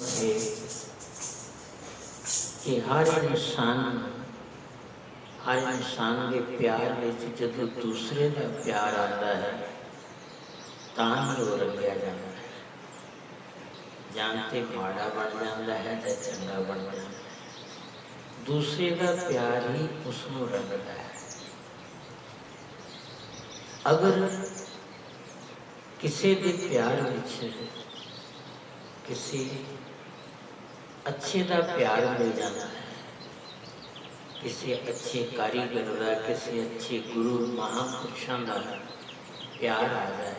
है कि हर इंसान के प्यार विच जदों दूसरे का प्यार आता है तां ही वो रंगिया जाता है। जां ते माड़ा बन जाता है तो चंगा बन जाता है। दूसरे का प्यार ही उसनों रंगता है। अगर किसी के प्यार विच किसी अच्छे का प्यार मिल जाता है, किसी अच्छे कारीगर का, किसी अच्छे गुरु महापुरुषों का प्यार आ जाए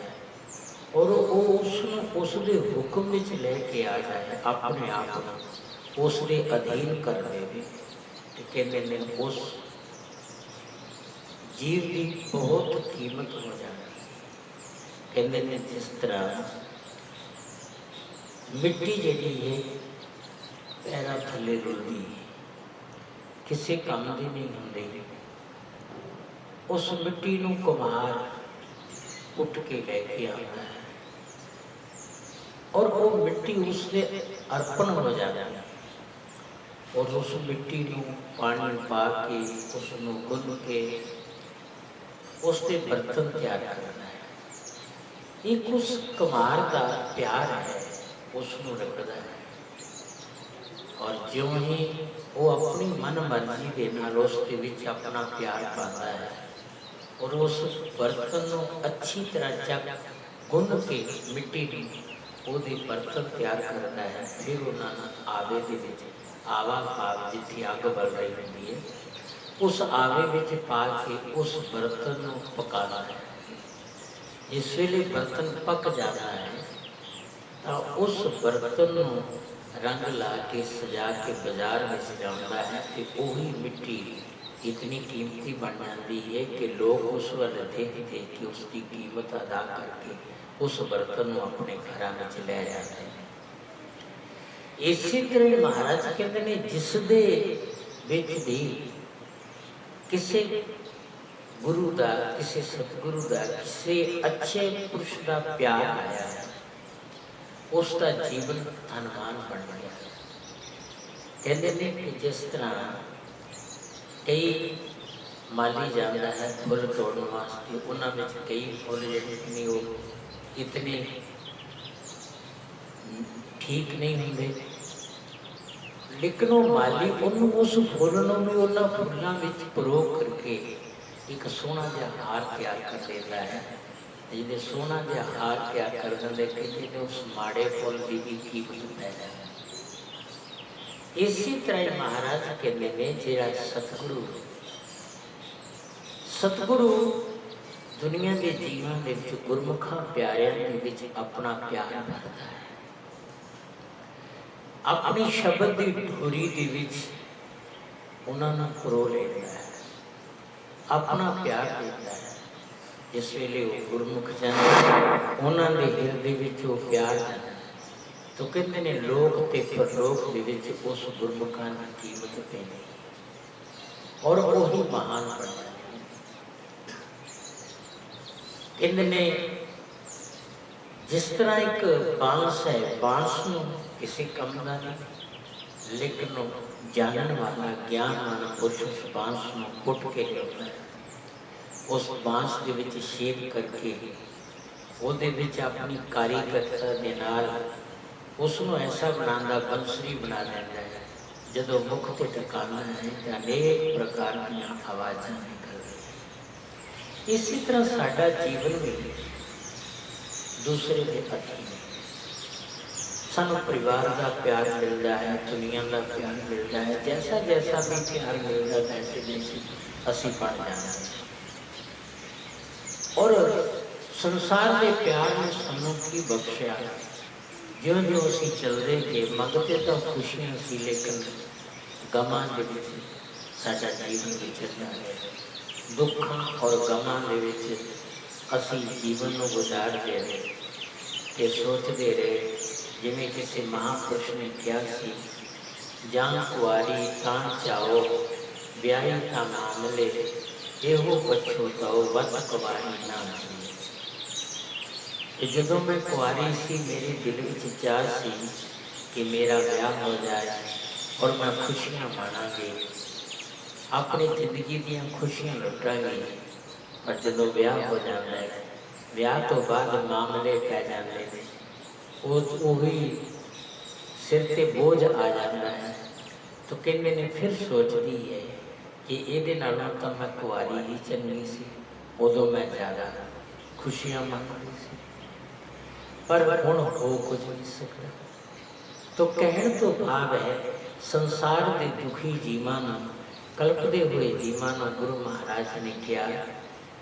और वो उसके हुक्म विच लेके आ जाए, अपने आप को उसके अधीन कर दे, तो कहते हैं उस जीव की बहुत कीमत हो जाती है। कहते हैं जिस तरह मिट्टी जी है पैरों थले रुलदी किसी काम की नहीं होंगी, उस मिट्टी को कुम्हार उठ के लेके आता है और वो मिट्टी उससे अर्पण हो जाती है और उस मिट्टी को पानी पा के उसको गुन के उसके बर्तन तैयार करता है। एक उस कुम्हार का प्यार है, उसको रखता है और ज्यों ही वो अपनी मन मर्जी के नाल उसके विच अपना प्यार पाता है और उस बर्तन को अच्छी तरह चक गुन के मिट्टी वो बर्तन तैयार करता है। फिर उन्होंने आवे दे विच आवा भाव जिथे अग बल रही होती है उस आवे विच पा के उस बर्तन को पकाना है। जिस वेले बर्तन पक जाता है तो उस बर्तन को रंग ला के सजा के बाजार में जाता है तो वही मिट्टी इतनी कीमती बन जाती है कि लोग उस वाल देख देख के उसकी कीमत अदा करके उस बर्तन को अपने घर में ले जाते हैं। इसी तरह महाराज कहते हैं जिस दे विच भी किसी गुरु का, किसी सतगुरु का, किसी अच्छे पुरुष का प्यार आया है उसका जीवन धनवान बन गया। कहते हैं कि जिस तरह कई माली जाता है फुल तोड़ने वास्ते, उन्होंने कई फुल जितने वो इतने ठीक नहीं होंगे, लेकिन वो माली उन्होंने उस फुल भी उन्होंने फुलों में प्रयोग करके एक सोहना जिहा हार तैयार कर देता है। जिन्हें सोहना जिहा हार तैयार कर देंगे कहते उस माड़े फुल की भी कीमत पै जाए। इसी तरह महाराज कहते हैं जिहड़ा सतगुरु दुनिया के जीवन के गुरमुखा प्यारियां के विच अपना प्यार भरता है, अपनी शब्द की डोरी के विच उन्होंने परो लेता है, अपना प्यार देता है। जिस वेले वो गुरमुख जाते उन्होंने हृदय में वो प्यार जाता तो कहते हैं लोक ते परलोक के उस गुरमुखा की कीमत पैनी और वही महान बन जाते। कहते जिस तरह एक बांस है, बांस को किसी कम का नहीं, लेकिन जानने वाला ज्ञानवान पुरुष उस बांस को कुट के लिया है, उस बांस के विच शेप करके ਉਹਦੇ ਵਿੱਚ अपनी कारीगरता के नाल उसनों ऐसा बनाता बंसरी बना देता है। जदों मुख ते टकाना है तो अनेक प्रकार की आवाज़ निकल रही। इसी तरह साडा जीवन भी दूसरे के अधीन है। सानू परिवार का प्यार मिलता है, दुनिया का प्यार मिलता है, जैसा जैसा भी प्यार मिलता है वैसे जैसे असी बन जाना है। और संसार के प्यार ने सानू की बख्शिया ज्यों ज्यों असी चलते गए मंगते तो खुशियां सी, लेकिन गमां दे विच साडा जीवन विचरदा है। दुखों और गमां दे विच असी जीवन को गुजारते रहे ते सोचते रहे जिवें किसी महापुरुष ने कहा सी, जां कुआरी तां चाओ ब्याही तां मामले एहो पछोताओ वत कुआरी ना जी। जदों मैं कुआरी सी मेरे दिल में चाह सी कि मेरा ब्याह हो जाए और मैं खुशियां माणांगे, अपनी जिंदगी दी खुशियां लुटांगे। पर जो ब्याह हो जाता है, ब्याह तो बाद मामले पै जाते हैं, वही सिर ते बोझ आ जाता है। तो कहते ने फिर सोचती है कि ये नालों तो मैं कुआरी ही चंगी सी, उदों मैं ज़्यादा खुशियां माणदी सी, पर हुण हो कुछ नहीं सकता। तो कहण तो भाव है संसार के दुखी जीवां नूं, कल्पदे हुए जीवां नूं गुरु महाराज ने कहा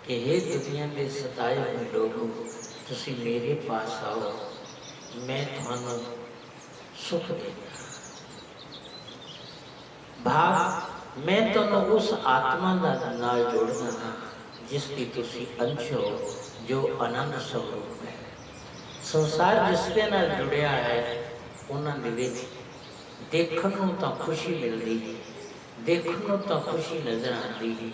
कि हे दुनिया के सताए हुए लोगों, तुसीं मेरे पास आओ, मैं तुहानूं सुख देना। भाव मैं तुहानूं उस आत्मा नाल जोड़ना हाँ जिसकी तुसीं अंश हो, जो आनंद स्वरूप है। संसार जिसके नाल जुड़िया है उन्हां दे विच देखण नूं तां खुशी मिलदी है, देखण नूं तां खुशी नज़र आती है,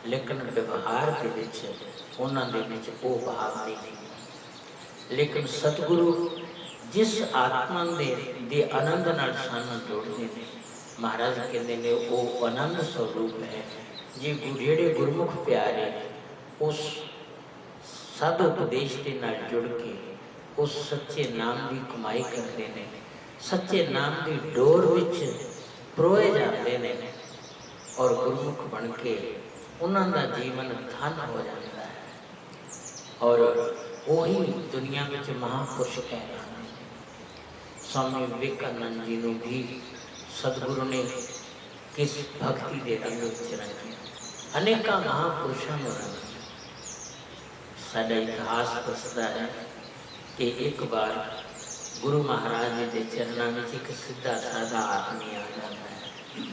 लेकिन व्यवहार के विच उन्हां दे विच वो भाव नहीं। लेकिन सतगुरु जिस आत्मा दे आनंद नाल सानूं जोड़दे ने, महाराज कहते ने वो आनंद स्वरूप है। जे जेड़े गुरमुख प्यारे उस साधु उपदेश के नाल जुड़ के उस सच्चे नाम की कमाई करते हैं, सच्चे नाम की डोर विच परोए जाते हैं और गुरमुख बन के उन्होंने जीवन धन हो जाता है और वही दुनिया में महापुरुष कहलाते हैं। स्वामी विवेकानंद जी ने भी सतगुरु ने किस भक्ति के रंग रंगिया, अनेक महापुरुषों ने रंगिया। साडा इतिहास दसदा है कि एक बार गुरु महाराज जी के चरणों में एक सीधा साधा आदमी आ जाता है।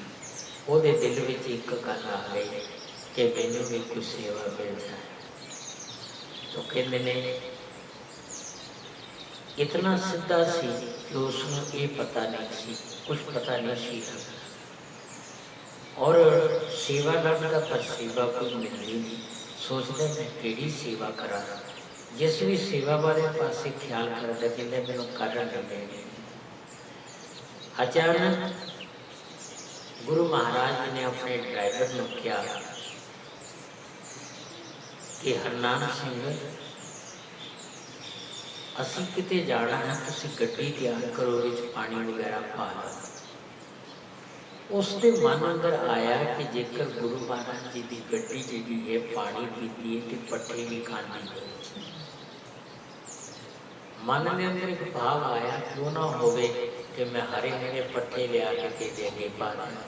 वो दिल में एक गल आ गई कि मैनू भी कोई सेवा मिल जाए। तो कहते ने इतना सीधा सी कि उसमें ये पता नहीं सी, कुछ पता नहीं सी और सेवा करता पर सेवा कोई मिलती नहीं। सोचते मैं केड़ी सेवा करा, जिस भी सेवा बारे पासे ख्याल करता कि मैं कारण नहीं। अचानक गुरु महाराज जी ने अपने ड्राइवर ने कहा कि हरनाम सिंह असी किते जाना है, तुसी गड्डी तैयार करो, विच पानी वगैरह पा लो। उसके मन अंदर आया कि जेकर गुरु महाराज जी की गड्डी जी है पानी पीती है तो पट्ठे भी खाती है। मन के अंदर एक भाव आया क्यों ना होवे कि मैं हरे हरे पट्ठे लिया के देंगे पा दिया।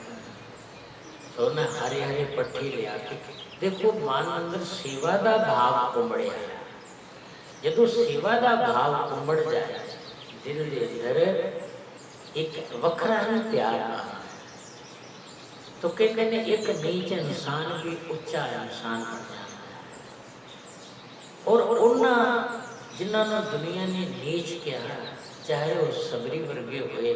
तो उन्हें हरे हरे पट्ठे लिया के देखो मन अंदर सेवा का भाव उमड़िया। जो सेवा का भाव उमड़ जाए दिल के अंदर एक वखरा ही प्यार आ। तो कहते हैं एक नीच इंसान भी उच्चा इंसान बन जाता है। और उन्होंने जिन्होंने दुनिया ने नीच किया, चाहे वो सबरी वर्गे हुए,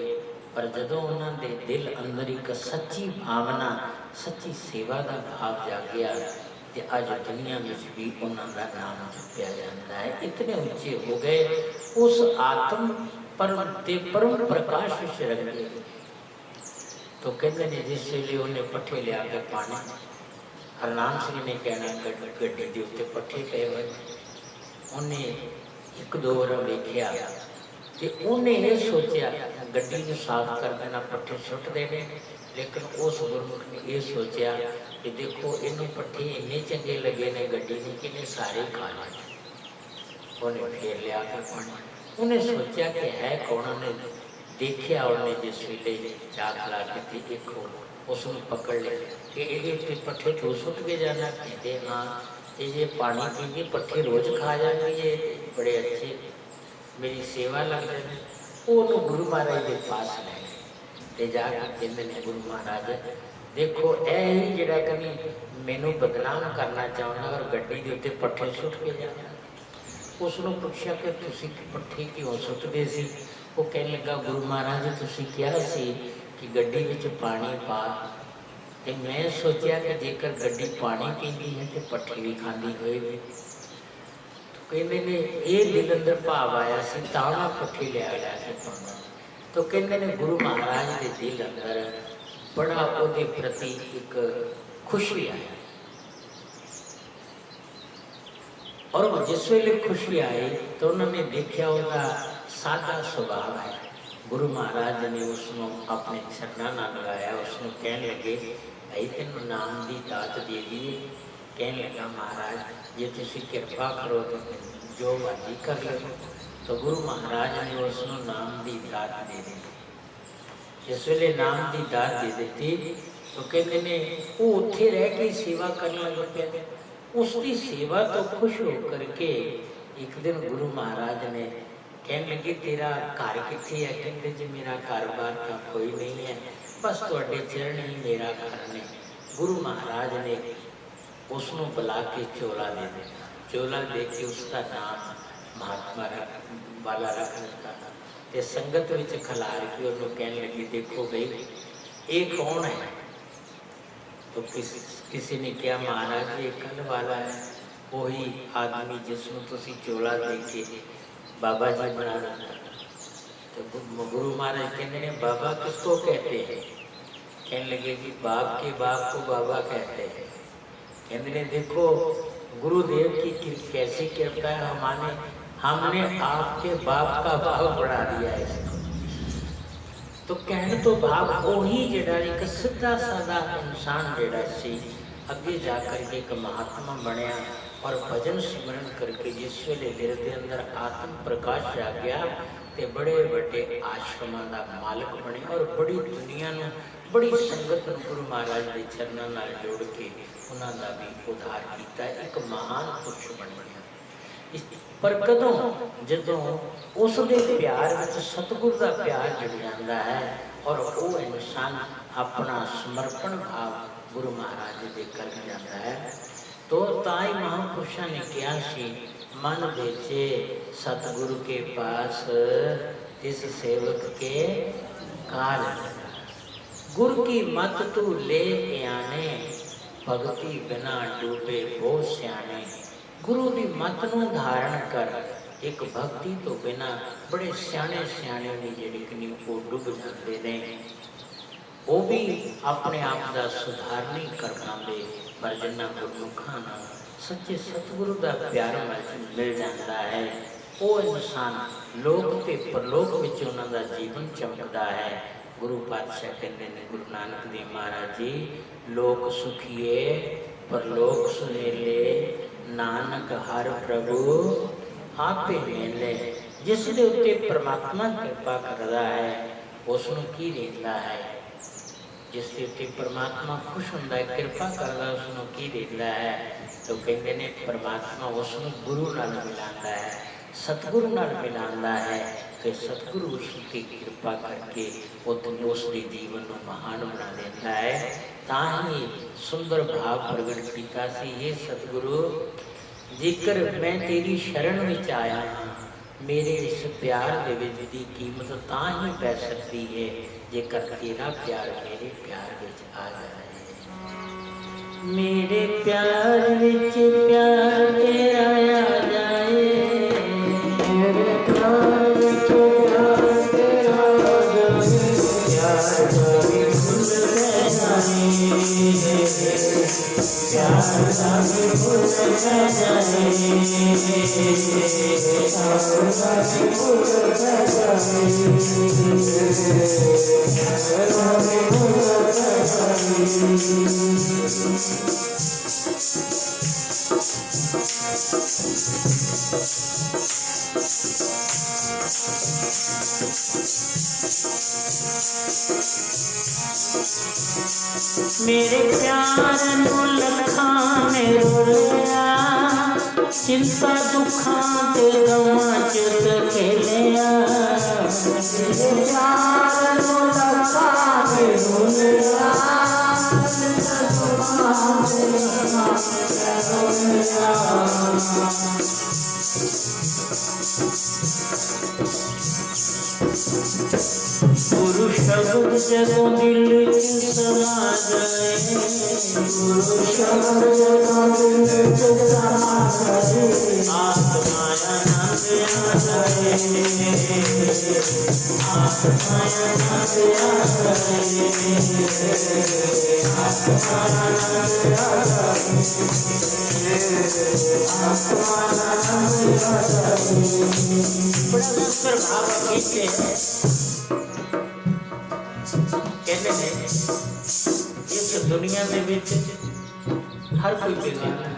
पर जदों उन्होंने दिल अंदर एक सच्ची भावना सच्ची सेवा का भाव जागया तो अज दुनिया में भी उन्होंने नाम जपया जाता है। इतने ऊंचे हो गए उस आत्म परम प्रकाश से रंग गए। तो कहते हैं जिस वे उन्हें पट्ठे लिया के पाने, हरनाम सिंह ने कहना गड्डी के उत्ते पट्ठे पे हुए। उन्हें एक दो बार वेख्या तो उन्हें ये सोचा गड्डी को साफ कर देना, पट्ठे सुट देने। लेकिन उस गुरमुख ने यह सोचा कि देखो इन्हों पट्ठे इन्ने चंगे लगे ने गड्डी ने कि इन्हें सारे खा लेने। उन्हें फिर लिया के पाने। उन्हें सोचा कि है कौन ने देखिया, उन्हें जिस वे चाक ला के एक उसने पकड़ लिया कि ये पट्ठे तो सुट के जाना। कहते हाँ ये पानी पीजिए, पट्ठे रोज खा जाएंगे, ये बड़े अच्छे मेरी सेवा लग रहे। वो गुरु महाराज के पास ले जाके कहते हैं गुरु महाराज देखो यही जरा कभी मैनू बदनाम करना चाहना और गड्डी के उत्ते पट्ठे सुट के जाना। उसने पूछा कि तुसी पट्ठे क्यों सुटते सी? वो कह लगा गुरु महाराज तुसी क्या सी कि गड्डी विच पानी पा, ते मैं सोचा कि जेकर गड्डी पानी पीती है तो पट्ठे भी खाती होएगी। तो कहते ने ये दिल अंदर भाव आया सी तां मैं पट्ठे लिया के पाना। तो कहते ने गुरु महाराज के दिल अंदर बड़ा उसके प्रति एक खुशी आई। और जिस वेले खुशी आई तो उन्होंने देखा उसका सादा स्वभाव है। गुरु महाराज ने उसको अपने चरणों में लगाया, उसको कहने लगे भाई तेन नाम की दात दे दिए। कहने लगा महाराज जे तुसी कृपा करो तो जो मर्जी कर लो। तो गुरु महाराज ने उसको नाम की दात दे दी। जिस वेले नाम की दात दे दी तो कहते ने वो उत्थे रह के सेवा करने लग पाया। उसकी सेवा तो खुश होकर के एक दिन गुरु महाराज ने कहने लगे तेरा घर कितने है? कहते जी मेरा कारोबार का कोई नहीं है, बस तुहाडे चरण ही मेरा घर ने। गुरु महाराज ने उसको बुला के चोला दे दिया। चोला दे के उसका नाम महात्मा वाला रख दिता। ते संगत विच खिलार के उन्होंने कहने लगी देखो भाई ये कौन है? तो किसी ने कहा महाराज ये कल वाला है, वही आदमी जिसको तुसी चोला दे के बाबा जी बना रहा। तो गुरु महाराज कहते हैं बाबा किसको कहते हैं? कहने लगे कि बाप के बाप को बाबा कहते हैं। कहते हैं देखो गुरुदेव की कैसी कृपा है, हमने आपके बाप का भाव बढ़ा दिया है। तो कहने तो भाव वही जड़ा एक सीधा साधा इंसान जड़ा सी अगे जाकर के एक महात्मा बनया और भजन सिमरन करके जिस वेले दिल के अंदर आत्म प्रकाश आ गया तो बड़े बड़े आश्रमों का मालिक बने और बड़ी दुनिया में बड़ी संगत गुरु महाराज के चरणों नाल जोड़ के उन्होंने भी उद्धार किया। एक महान पुरुष बन गया। पर कदों जदों उसके प्यार में सतगुरु का प्यार जुड़ जाता है और वो इंसान अपना समर्पण भाव गुरु महाराज दे कर जाता है तो ताई महापुरुषों ने कहा सी मन बेचे सतगुरु के पास इस सेवक के काल। गुरु की मत तू ले आने भगती बिना डूबे बहुत सियाने। गुरु की मत नूं धारण कर एक भक्ति तो बिना बड़े सियाने सियाने भी जिहड़े वो डुब जाते हैं। वो भी अपने आप का सुधार नहीं कर पाते पर जिन्ना गुरमुखा सच्चे सतगुरु का प्यार मिल जाता है वो इंसान लोक ते परलोक विच उन्हां दा जीवन चमकदा है। गुरु पातशाह कहते हैं गुरु नानक देव महाराज जी लोक सुखिए परलोक सुहेले नानक हर प्रभु आपे मेले। जिस दे उत्ते परमात्मा कृपा करता है उसनूं की देता है। जिस दे उत्ते परमात्मा खुश होंदा है कृपा करता उसनूं की देता है। तो कहते ने परमात्मा उसनूं गुरु नाल मिलांदा है सतगुरु नाल मिलांदा है। तो सतगुरु उसकी कृपा करके उसके जीवन को महान बना देता है। ताही सुंदर भाव प्रगट किया सी ये सतगुरु जेकर मैं तेरी शरण में आया हाँ मेरे इस प्यार दे विच दी कीमत तां ही पै सकती है जेकर तेरा प्यार मेरे प्यार विच आ जाए। मेरे प्यार विच प्यार तेरा आ जाए मेरे प्यार विच प्यार तेरा आ जाए प्यार कभी भूल जाए प्यार कभी भूल मेरे प्यार नू लखां ने रोलिया चिंता दुखां ते गवां च खेलिया। मेरे प्यार नू लखां ने रोलिया चिंता दुखां ते गवां च खेलिया। गुरु शब्द जगों दिल समा जाए गुरु शब्द जगों दिल समा जाए आत्मा आनंद बड़ा सुंदर भाव खींचे कहते हैं इस दुनिया में हर कोई बेगाना है,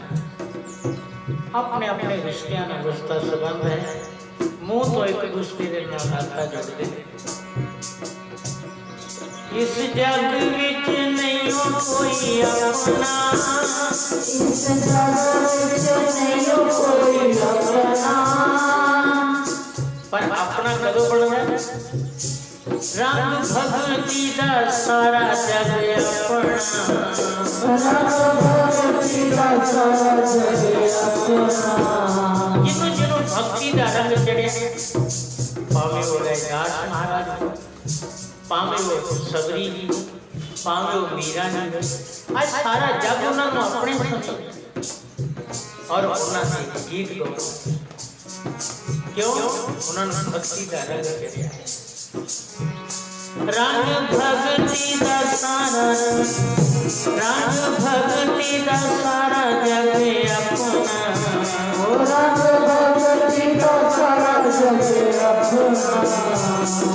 अपने अपने रिश्तियां नाल रिश्ता संबंध है, मुंह तो एक दूसरे के नाल नाता जोड़ते हैं। इस जग विच नहीं कोई अपना, इस जग विच नहीं कोई अपना, पर अपना कदों बनना? रंग भगती दा सारा जग अपना, रंग भगती दा सारा जग अपना। जिन्हों जिन्हों भक्ति दा रंग चढ़े, पावे वो रैदास महाराज, पावे वो सबरी जी, पावे वो मीरा जी, आज सारा जग उन्होंने अपने समझे और उन्होंने गीत गाओ। क्यों? उन्होंने भक्ति का रंग चढ़िया। रंग भक्ति का सारा, रंग भक्ति का सारा जग अपना, रंग भक्ति का सारा जग अपना,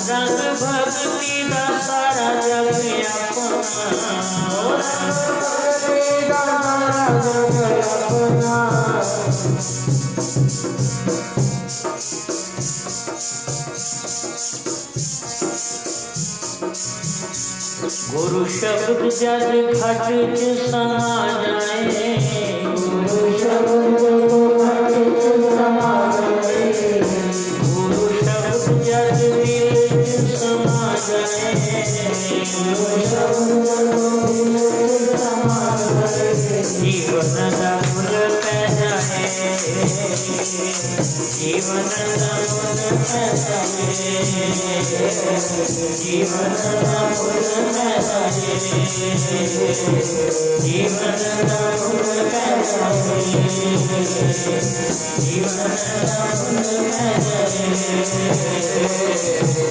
रंग भक्ति का सारा जग अपना, रंग भक्ति का सारा जग अपना। गुरु शब्द जग घट च समा जाए, गुरु शब्द घट च समा जाए, गुरु शब्द जग दिल च समा जाए, गुरु शब्द दिल च समा जाए, जीवन दा मुल पै जाए, जीवन दा मुल पै जाए, जीवन दा मुल पै जाए, जीवन दा मुल पै जाए, जीवन दा मुल पै जाए,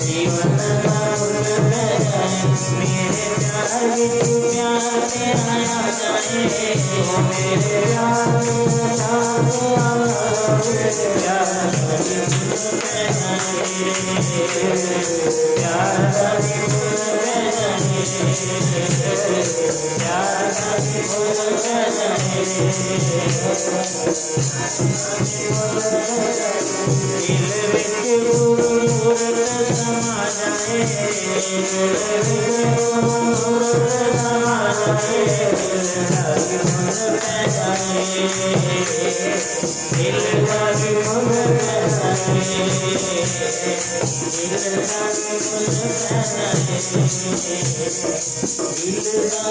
जीवन दा मुल पै जाए। मेरे प्यार विच प्यार तेरा आ जाए, मेरे प्यार विच प्यार तेरा आ जाए, प्यार दा मुल पै जाए, प्यार दा मुल पै जाए, प्यार दा मुल पै जाए, दिल विच गुरु मूरत समा जाए, दिल विच गुरु मूरत समा जाए, दिल दा मुल पै जाए, दिल दा मुल पै जाए, दिल दा मुल पै जाए, दिल दा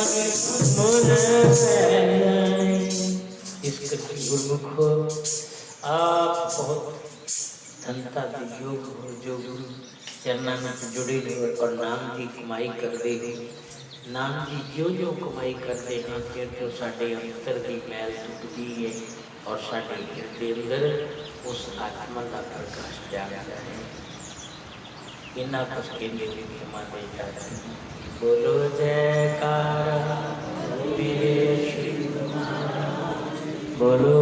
मुल पै जाए। इस करके गुरुमुखो आप बहुत धनता के योग हो, जो गुरु चरणों में जुड़े हो और नाम की कमाई करते हो। नाम की जो जो कमाई करते हैं फिर जो साढ़े अंतर की मैल टुटती है और साढ़े हृदय अंदर उस आत्मा का प्रकाश जागता है। इन्ना कुछ कहते हुए क्षमा दे जाते हैं। बोलो जयकारा मेरे श्री महाराज, बोलो